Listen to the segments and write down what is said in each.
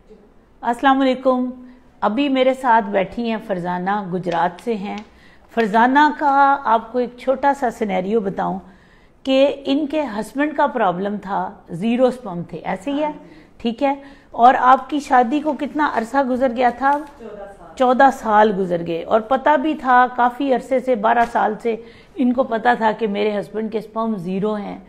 अस्सलाम वालेकुम। अभी मेरे साथ बैठी हैं फरजाना, गुजरात से हैं। फरजाना का आपको एक छोटा सा सिनेरियो बताऊं कि इनके हस्बैंड का प्रॉब्लम था, ज़ीरो स्पर्म थे, ऐसे ही है, ठीक है। और आपकी शादी को कितना अरसा गुजर गया था? 14 साल गुजर गए। और पता भी था काफ़ी अरसे से, 12 साल से इनको पता था कि मेरे हस्बैंड के स्पर्म ज़ीरो हैं।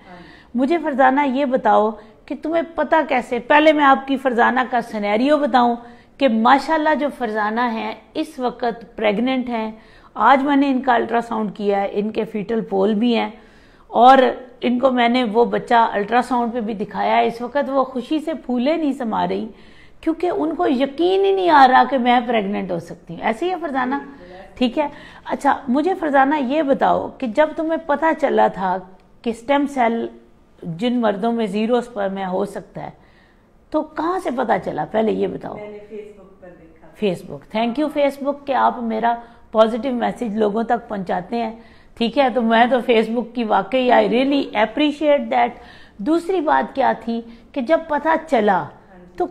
मुझे फरजाना ये बताओ कि तुम्हें पता कैसे? पहले मैं आपकी फरजाना का सिनेरियो बताऊं कि माशाल्लाह जो फरजाना हैं इस वक्त प्रेग्नेंट हैं। आज मैंने इनका अल्ट्रासाउंड किया है, इनके फीटल पोल भी हैं और इनको मैंने वो बच्चा अल्ट्रासाउंड पे भी दिखाया है। इस वक्त वो खुशी से फूले नहीं समा रही क्योंकि उनको यकीन ही नहीं आ रहा कि मैं प्रेग्नेंट हो सकती हूँ। ऐसे ही है फरजाना, ठीक है। अच्छा, मुझे फरजाना ये बताओ कि जब तुम्हें पता चला था कि स्टेम सेल जिन मर्दों में ज़ीरो स्पर्म में हो सकता है, तो कहाँ से पता चला? पहले ये बताओ। मैंने फेसबुक पर देखा। फेसबुक, थैंक यू फेसबुक कि आप मेरा पॉजिटिव मैसेज लोगों तक पहुंचाते हैं, ठीक है। तो मैं तो फेसबुक की वाकई आई रियली अप्रिशिएट दैट। दूसरी बात क्या थी कि जब पता चला तो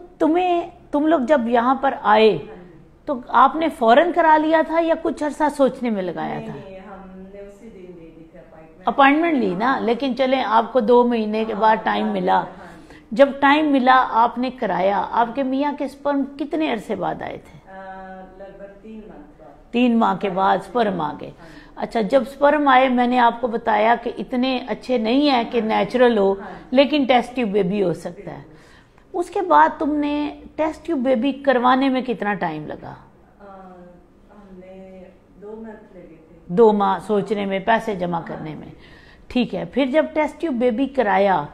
तुम लोग जब यहाँ पर आए तो आपने फौरन करा लिया था या कुछ अरसा सोचने में लगाया था? हमने उसी दिन दे दी थी अपॉइंटमेंट ली ना, लेकिन चलें आपको 2 महीने के बाद टाइम मिला। जब टाइम मिला आपने कराया। आपके मियाँ के स्पर्म कितने अरसे बाद आए थे? लगभग 3 माह बाद। 3 माह के बाद स्पर्म आ गए। अच्छा, जब स्पर्म आए मैंने आपको बताया कि इतने अच्छे नहीं है कि नेचुरल हो, लेकिन टेस्ट ट्यूब बेबी हो सकता है। उसके बाद तुमने टेस्ट ट्यूब बेबी करवाने में कितना टाइम लगा? हमने 2 मंथ लगे थे। 2 माह सोचने में, पैसे जमा करने में, ठीक है। फिर जब टेस्ट ट्यूब बेबी कराया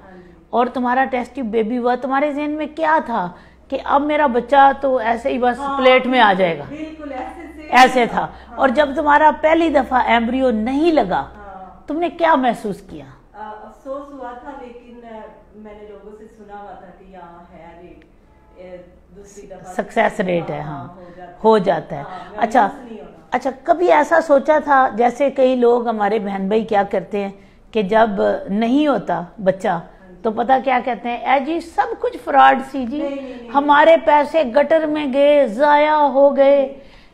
और तुम्हारा टेस्ट ट्यूब बेबी हुआ, तुम्हारे ज़हन में क्या था कि अब मेरा बच्चा तो ऐसे ही बस प्लेट में आ जाएगा? बिल्कुल ऐसे था। और जब तुम्हारा पहली दफा एम्ब्रियो नहीं लगा, तुमने क्या महसूस किया? अफसोस हुआ था, लेकिन मैंने लोगों से सुना हुआ था कि यहाँ है रेट, दूसरी दफा सक्सेस रेट है, हाँ, हो जाता है। अच्छा, कभी ऐसा सोचा था, जैसे कई लोग हमारे बहन भाई क्या करते हैं कि जब नहीं होता बच्चा तो पता क्या कहते हैं, ए जी सब कुछ फ्रॉड सी जी, हमारे पैसे गटर में गए, जाया हो गए।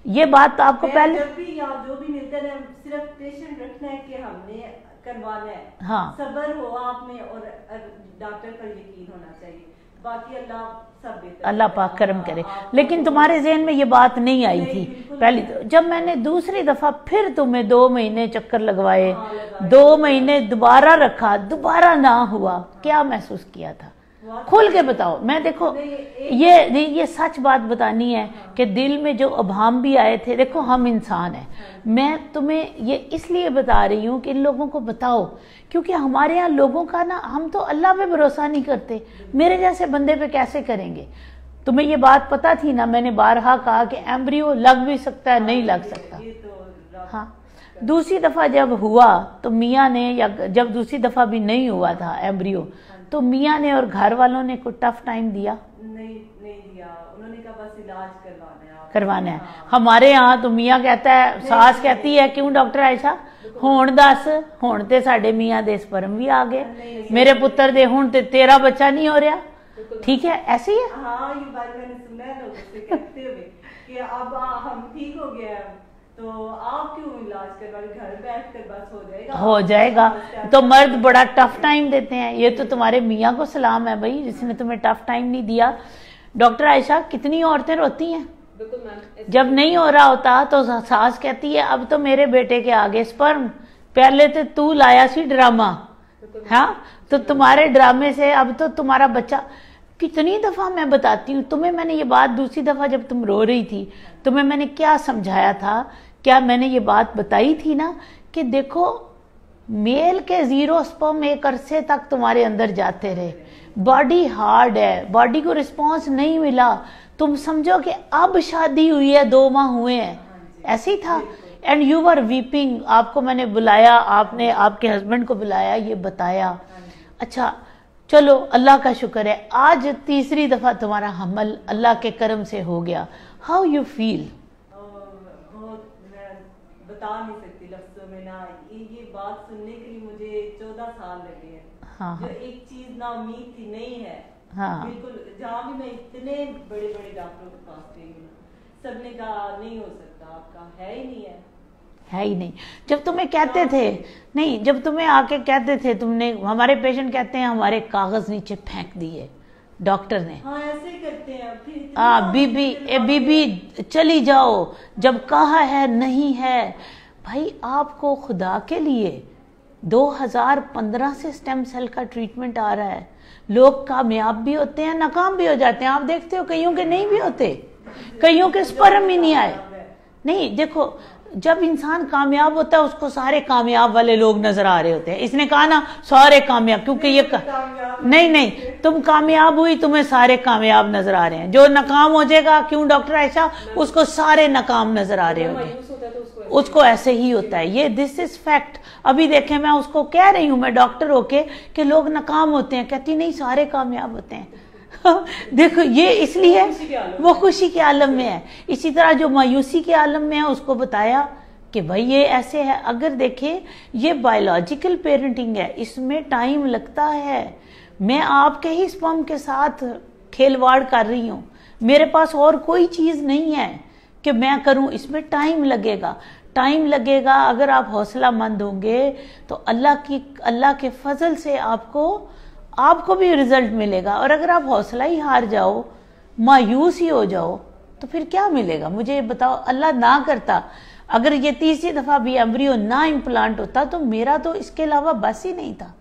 ये बात आपको पहले जब भी या जो भी मिलते हैं सिर्फ पेशेंट रखना है कि हमने करवाना है, हाँ, सब्र हो आप में और डॉक्टर पर यकीन होना चाहिए, बाकी अल्लाह सब बेहतर, अल्लाह पाक करम करे। लेकिन तुम्हारे ज़हन में ये बात नहीं आई थी पहली तो। जब मैंने दूसरी दफा फिर तुम्हें 2 महीने चक्कर लगवाए, 2 महीने दोबारा रखा, दोबारा ना हुआ, क्या महसूस किया था? खुल के बताओ। मैं देखो ये सच बात बतानी है कि दिल में जो अभाम भी आए थे, देखो हम इंसान हैं। मैं तुम्हें ये इसलिए बता रही हूँ कि इन लोगों को बताओ, क्योंकि हमारे यहाँ लोगों का ना, हम तो अल्लाह पे भरोसा नहीं करते, मेरे जैसे बंदे पे कैसे करेंगे? तुम्हें ये बात पता थी ना, मैंने बारहा कहा कि एम्ब्रियो लग भी सकता है, नहीं लग सकता। हाँ, दूसरी दफा जब हुआ तो मियाँ ने, या जब दूसरी दफा भी नहीं हुआ था एम्ब्रियो, तो मियाँ ने और घर वालों ने कोई टफ टाइम दिया? नहीं दिया, उन्होंने कहा बस इलाज करवाना है। हमारे यहाँ तो मियाँ कहता है, सास कहती है, क्यों डॉक्टर आयशा होण दस, होण ते साडे मियाँ दे स्पर्म भी आ गए, मेरे पुत्र दे हुण ते तेरा बच्चा नहीं हो रहा, ठीक है, ऐसे ही है। हाँ, ये बात मैंने सुना है लोगों से कहते हुए कि अब हम ठीक हो गया, तो आप क्यों इलाज करवा, घर बैठ कर बस हो जाएगा। तो मर्द बड़ा टफ टाइम देते हैं। ये तो तुम्हारे मियाँ को सलाम है भाई, जिसने तुम्हें टफ टाइम नहीं दिया। डॉक्टर आयशा, कितनी औरतें रोती हैं जब नहीं हो रहा होता, तो सास कहती है अब तो मेरे बेटे के आगे स्पर्म, पहले तो तू लाया सी ड्रामा, हाँ, तो तुम्हारे ड्रामे से अब तो तुम्हारा बच्चा। कितनी दफा मैं बताती हूँ तुम्हें, मैंने ये बात दूसरी दफा जब तुम रो रही थी, तुम्हें मैंने क्या समझाया था? क्या मैंने ये बात बताई थी ना कि देखो मेल के ज़ीरो स्पर्म एक अरसे तक तुम्हारे अंदर जाते रहे, बॉडी हार्ड है, बॉडी को रिस्पॉन्स नहीं मिला, तुम समझो कि अब शादी हुई है, 2 माह हुए हैं, ऐसे ही था। एंड यू वर वीपिंग, आपको मैंने बुलाया, आपने आपके हस्बैंड को बुलाया, ये बताया। अच्छा चलो, अल्लाह का शुक्र है, आज तीसरी दफा तुम्हारा हमल अल्लाह के करम से हो गया। How you feel? बता नहीं सकती लफ्जों में ना, ये बात सुनने के लिए मुझे 14 साल लगे हैं। हाँ, जो एक चीज ना उम्मीद थी नहीं है, हाँ बिल्कुल। जहाँ भी मैं इतने बड़े बड़े डॉक्टरों के पास गई हूँ, सबने कहा नहीं हो सकता, आपका है ही नहीं है ही नहीं। जब तुम्हें कहते थे, नहीं जब तुम्हें आके कहते थे, तुमने, हमारे पेशेंट कहते हैं हमारे कागज नीचे फेंक दिए डॉक्टर ने। हाँ ऐसे ही करते हैं। फिर बीबी चली जाओ, जब कहा है नहीं है। भाई आपको खुदा के लिए 2015 से स्टेम सेल का ट्रीटमेंट आ रहा है, लोग कामयाब भी होते हैं, नाकाम भी हो जाते हैं। आप देखते हो कईयों के नहीं भी होते, कईयों के स्पर्म ही नहीं आए। नहीं देखो, जब इंसान कामयाब होता है उसको सारे कामयाब वाले लोग नजर आ रहे होते हैं। इसने कहा ना सारे कामयाब, क्योंकि ये नहीं तुम कामयाब हुई, तुम्हें सारे कामयाब नजर आ रहे हैं। जो नाकाम हो जाएगा, क्यों डॉक्टर आयशा, उसको सारे नाकाम नजर आ रहे होते हैं, उसको ऐसे ही होता है। ये दिस इज फैक्ट। अभी देखें, मैं उसको कह रही हूं, मैं डॉक्टर होके कि लोग नाकाम होते हैं, कहती नहीं सारे कामयाब होते हैं। देखो ये इसलिए वो खुशी के आलम में है। इसी तरह जो मायूसी के आलम में है उसको बताया कि भाई ये ऐसे है। अगर देखें ये बायोलॉजिकल पेरेंटिंग है, इसमें टाइम लगता है। मैं आपके ही स्पर्म के साथ खेलवाड़ कर रही हूँ, मेरे पास और कोई चीज नहीं है कि मैं करूं, इसमें टाइम लगेगा, टाइम लगेगा। अगर आप हौसला मंद होंगे तो अल्लाह के फजल से आपको भी रिजल्ट मिलेगा। और अगर आप हौसला ही हार जाओ, मायूस ही हो जाओ, तो फिर क्या मिलेगा मुझे ये बताओ। अल्लाह ना करता, अगर ये तीसरी दफा भी एम्ब्रियो ना इम्प्लांट होता तो मेरा तो इसके अलावा बस ही नहीं था।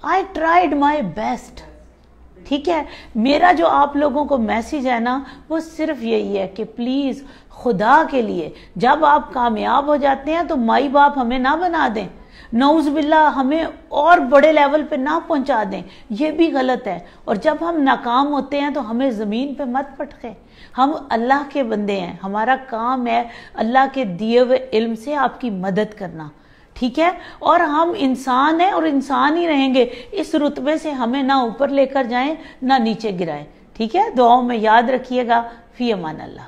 I tried my best. ठीक है, मेरा जो आप लोगों को मैसेज है ना, वो सिर्फ यही है कि प्लीज खुदा के लिए, जब आप कामयाब हो जाते हैं तो माई बाप हमें ना बना दें, नौज बिल्ला हमें और बड़े लेवल पे ना पहुंचा दें, ये भी गलत है। और जब हम नाकाम होते हैं तो हमें जमीन पे मत पटके। हम अल्लाह के बंदे हैं, हमारा काम है अल्लाह के दिए हुए इल्म से आपकी मदद करना, ठीक है। और हम इंसान हैं और इंसान ही रहेंगे। इस रुतबे से हमें ना ऊपर लेकर जाएं ना नीचे गिराएं, ठीक है। दुआओं में याद रखिएगा। फी अमान अल्लाह।